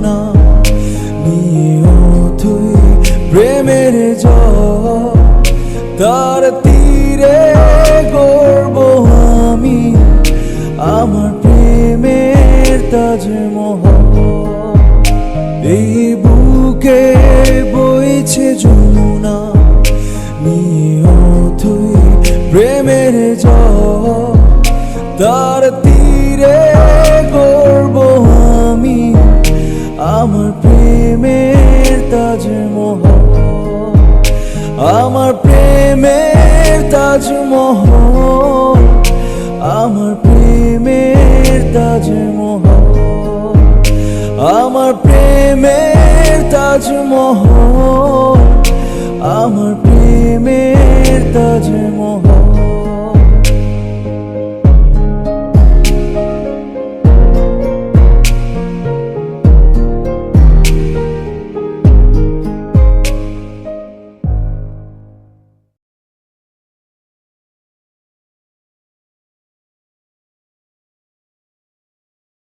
যমুনা নিয়ে অথই প্রেমের জল, তার তীরে গড়ব আমি আমার প্রেমের তাজমহল। এই বুকে বইছে যমুনা নিয়ে অথই প্রেমের জল, তার তীরে গড়ব আমি আমার প্রেমের তাজমহল। আমার প্রেমের তাজমহল, আমার প্রেমের তাজমহল, আমার প্রেমের তাজমহল, আমার প্রেমের